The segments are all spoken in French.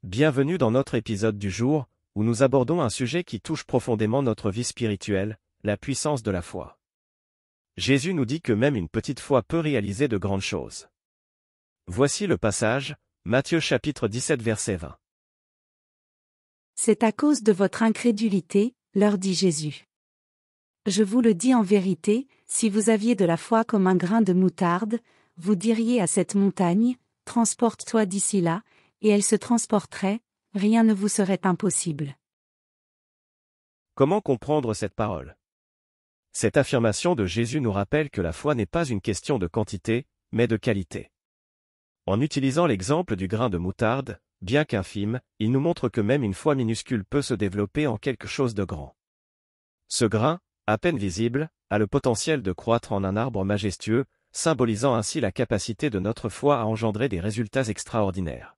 Bienvenue dans notre épisode du jour, où nous abordons un sujet qui touche profondément notre vie spirituelle, la puissance de la foi. Jésus nous dit que même une petite foi peut réaliser de grandes choses. Voici le passage, Matthieu chapitre 17 verset 20. C'est à cause de votre incrédulité, leur dit Jésus. Je vous le dis en vérité, si vous aviez de la foi comme un grain de moutarde, vous diriez à cette montagne, transporte-toi d'ici là, et elle se transporterait, rien ne vous serait impossible. Comment comprendre cette parole? Cette affirmation de Jésus nous rappelle que la foi n'est pas une question de quantité, mais de qualité. En utilisant l'exemple du grain de moutarde, bien qu'infime, il nous montre que même une foi minuscule peut se développer en quelque chose de grand. Ce grain, à peine visible, a le potentiel de croître en un arbre majestueux, symbolisant ainsi la capacité de notre foi à engendrer des résultats extraordinaires.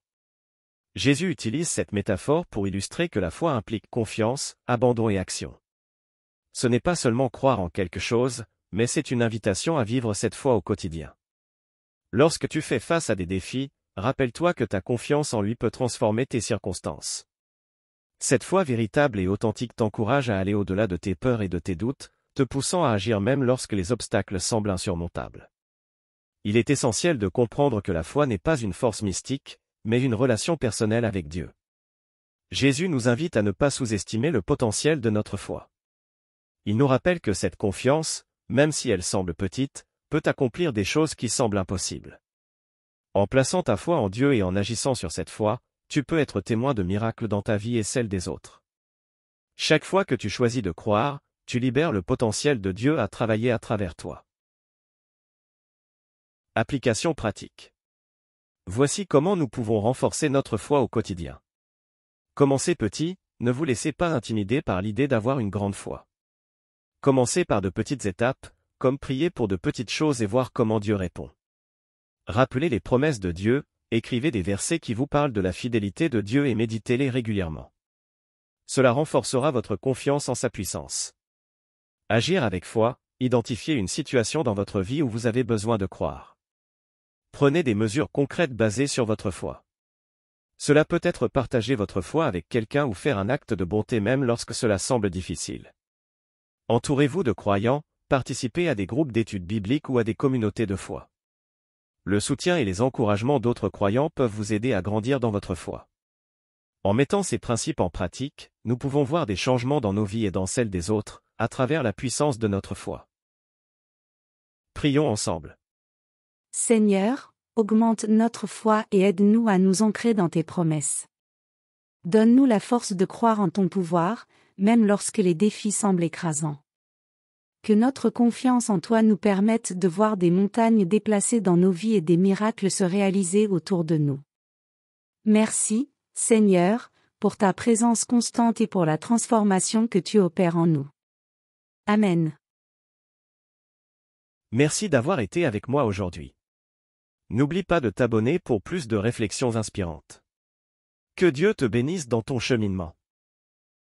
Jésus utilise cette métaphore pour illustrer que la foi implique confiance, abandon et action. Ce n'est pas seulement croire en quelque chose, mais c'est une invitation à vivre cette foi au quotidien. Lorsque tu fais face à des défis, rappelle-toi que ta confiance en lui peut transformer tes circonstances. Cette foi véritable et authentique t'encourage à aller au-delà de tes peurs et de tes doutes, te poussant à agir même lorsque les obstacles semblent insurmontables. Il est essentiel de comprendre que la foi n'est pas une force mystique, mais une relation personnelle avec Dieu. Jésus nous invite à ne pas sous-estimer le potentiel de notre foi. Il nous rappelle que cette confiance, même si elle semble petite, peut accomplir des choses qui semblent impossibles. En plaçant ta foi en Dieu et en agissant sur cette foi, tu peux être témoin de miracles dans ta vie et celle des autres. Chaque fois que tu choisis de croire, tu libères le potentiel de Dieu à travailler à travers toi. Application pratique. Voici comment nous pouvons renforcer notre foi au quotidien. Commencez petit, ne vous laissez pas intimider par l'idée d'avoir une grande foi. Commencez par de petites étapes, comme prier pour de petites choses et voir comment Dieu répond. Rappelez les promesses de Dieu, écrivez des versets qui vous parlent de la fidélité de Dieu et méditez-les régulièrement. Cela renforcera votre confiance en sa puissance. Agir avec foi, identifiez une situation dans votre vie où vous avez besoin de croire. Prenez des mesures concrètes basées sur votre foi. Cela peut être partager votre foi avec quelqu'un ou faire un acte de bonté même lorsque cela semble difficile. Entourez-vous de croyants, participez à des groupes d'études bibliques ou à des communautés de foi. Le soutien et les encouragements d'autres croyants peuvent vous aider à grandir dans votre foi. En mettant ces principes en pratique, nous pouvons voir des changements dans nos vies et dans celles des autres, à travers la puissance de notre foi. Prions ensemble. Seigneur, augmente notre foi et aide-nous à nous ancrer dans tes promesses. Donne-nous la force de croire en ton pouvoir, même lorsque les défis semblent écrasants. Que notre confiance en toi nous permette de voir des montagnes déplacées dans nos vies et des miracles se réaliser autour de nous. Merci, Seigneur, pour ta présence constante et pour la transformation que tu opères en nous. Amen. Merci d'avoir été avec moi aujourd'hui. N'oublie pas de t'abonner pour plus de réflexions inspirantes. Que Dieu te bénisse dans ton cheminement.